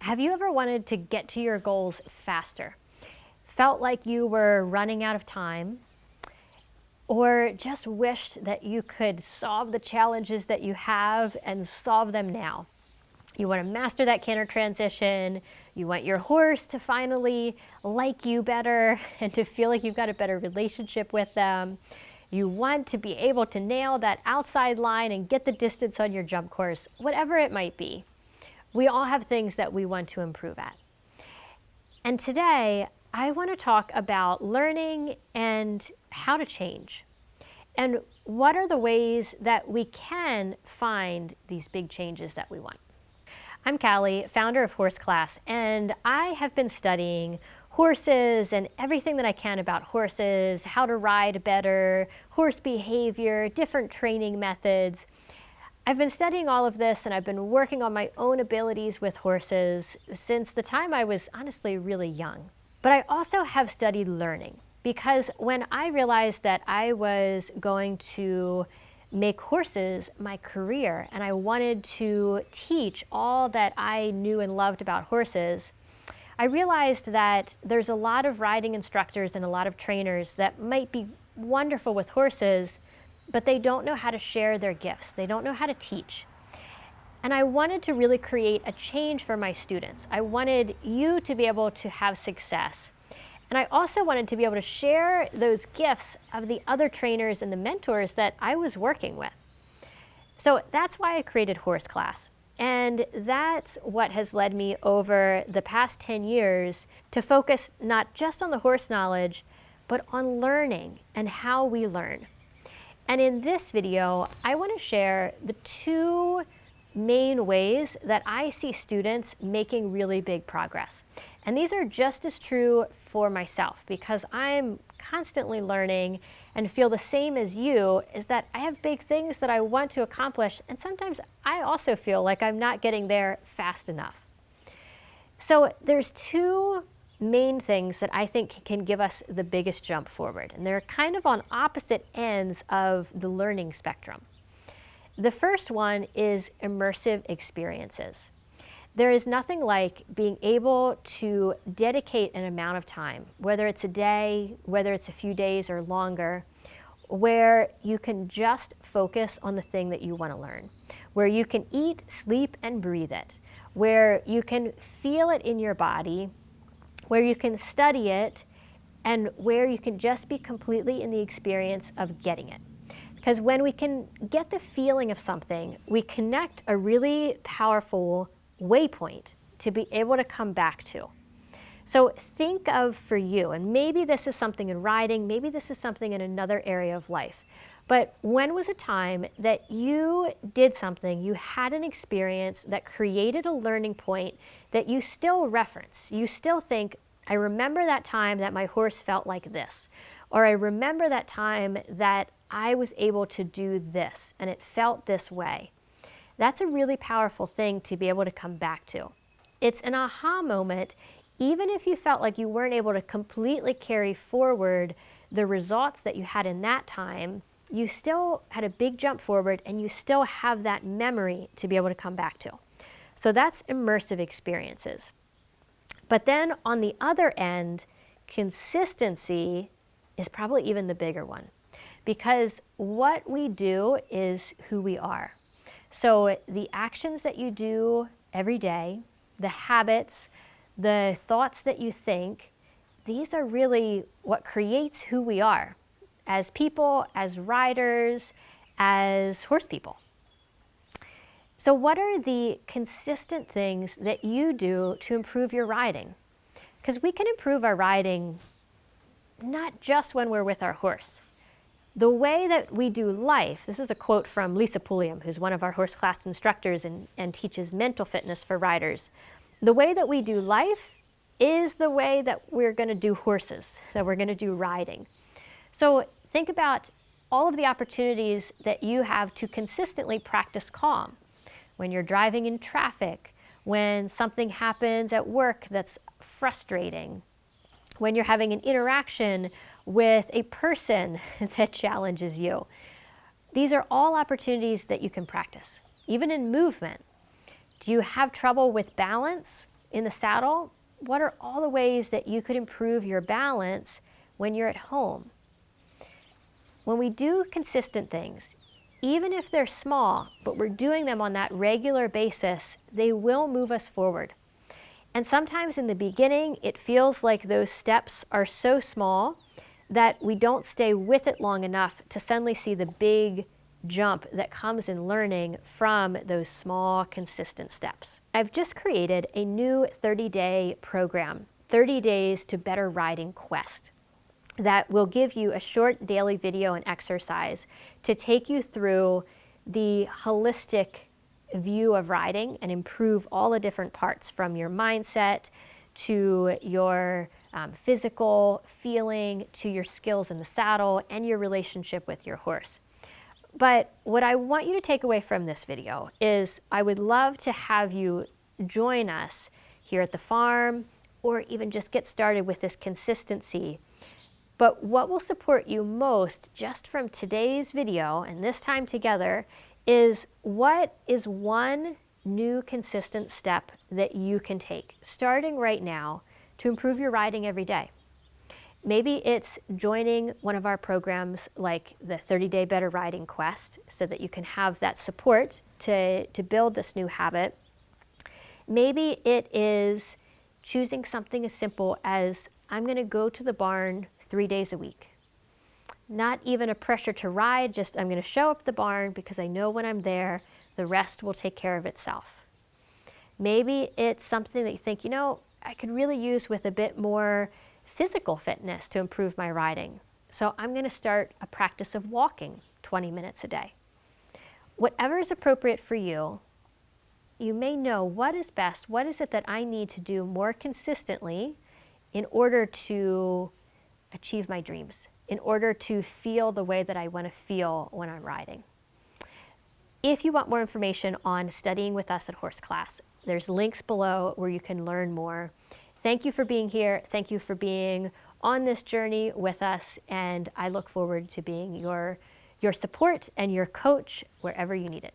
Have you ever wanted to get to your goals faster? Felt like you were running out of time? Or just wished that you could solve the challenges that you have and solve them now? You want to master that canter transition. You want your horse to finally like you better and to feel like you've got a better relationship with them. You want to be able to nail that outside line and get the distance on your jump course, whatever it might be. We all have things that we want to improve at. And today, I want to talk about learning and how to change. And what are the ways that we can find these big changes that we want? I'm Callie, founder of Horse Class, and I have been studying horses and everything that I can about horses, how to ride better, horse behavior, different training methods. I've been studying all of this, and I've been working on my own abilities with horses since the time I was honestly really young. But I also have studied learning, because when I realized that I was going to make horses my career and I wanted to teach all that I knew and loved about horses, I realized that there's a lot of riding instructors and a lot of trainers that might be wonderful with horses, but they don't know how to share their gifts. They don't know how to teach. And I wanted to really create a change for my students. I wanted you to be able to have success. And I also wanted to be able to share those gifts of the other trainers and the mentors that I was working with. So that's why I created Horse Class. And that's what has led me over the past 10 years to focus not just on the horse knowledge, but on learning and how we learn. And in this video, I want to share the two main ways that I see students making really big progress. And these are just as true for myself, because I'm constantly learning and feel the same as you, is that I have big things that I want to accomplish, and sometimes I also feel like I'm not getting there fast enough. So there's two main things that I think can give us the biggest jump forward, and they're kind of on opposite ends of the learning spectrum. The first one is immersive experiences. There is nothing like being able to dedicate an amount of time, whether it's a day, whether it's a few days or longer, where you can just focus on the thing that you want to learn, where you can eat, sleep, and breathe it, where you can feel it in your body, where you can study it, and where you can just be completely in the experience of getting it. Because when we can get the feeling of something, we connect a really powerful waypoint to be able to come back to. So think of, for you, and maybe this is something in riding, maybe this is something in another area of life, but when was a time that you did something, you had an experience that created a learning point that you still reference? You still think, I remember that time that my horse felt like this, or I remember that time that I was able to do this and it felt this way. That's a really powerful thing to be able to come back to. It's an aha moment, even if you felt like you weren't able to completely carry forward the results that you had in that time. You still had a big jump forward, and you still have that memory to be able to come back to. So that's immersive experiences. But then on the other end, consistency is probably even the bigger one, because what we do is who we are. So the actions that you do every day, the habits, the thoughts that you think, these are really what creates who we are as people, as riders, as horse people. So what are the consistent things that you do to improve your riding? Because we can improve our riding not just when we're with our horse. The way that we do life, this is a quote from Lisa Pulliam, who's one of our Horse Class instructors and teaches mental fitness for riders. The way that we do life is the way that we're going to do horses, that we're going to do riding. So think about all of the opportunities that you have to consistently practice calm. When you're driving in traffic, when something happens at work that's frustrating, when you're having an interaction with a person that challenges you. These are all opportunities that you can practice. Even in movement, do you have trouble with balance? in the saddle, what are all the ways that you could improve your balance when you're at home? When we do consistent things, even if they're small, but we're doing them on that regular basis, they will move us forward. And sometimes in the beginning, it feels like those steps are so small that we don't stay with it long enough to suddenly see the big jump that comes in learning from those small, consistent steps. I've just created a new 30-day program, 30 Days to Better Riding Quest, that will give you a short daily video and exercise to take you through the holistic view of riding and improve all the different parts, from your mindset to your physical feeling to your skills in the saddle and your relationship with your horse. But what I want you to take away from this video is I would love to have you join us here at the farm, or even just get started with this consistency. But what will support you most just from today's video and this time together is, what is one new consistent step that you can take starting right now to improve your riding every day? Maybe it's joining one of our programs like the 30-Day Better Riding Quest, so that you can have that support to build this new habit. Maybe it is choosing something as simple as, I'm going to go to the barn 3 days a week. Not even a pressure to ride, just I'm going to show up at the barn because I know when I'm there, the rest will take care of itself. Maybe it's something that you think, I could really use with a bit more physical fitness to improve my riding. So I'm going to start a practice of walking 20 minutes a day. Whatever is appropriate for you, you may know what is best, what is it that I need to do more consistently in order to achieve my dreams, in order to feel the way that I want to feel when I'm riding. If you want more information on studying with us at Horse Class, there's links below where you can learn more. Thank you for being here. Thank you for being on this journey with us, and I look forward to being your support and your coach wherever you need it.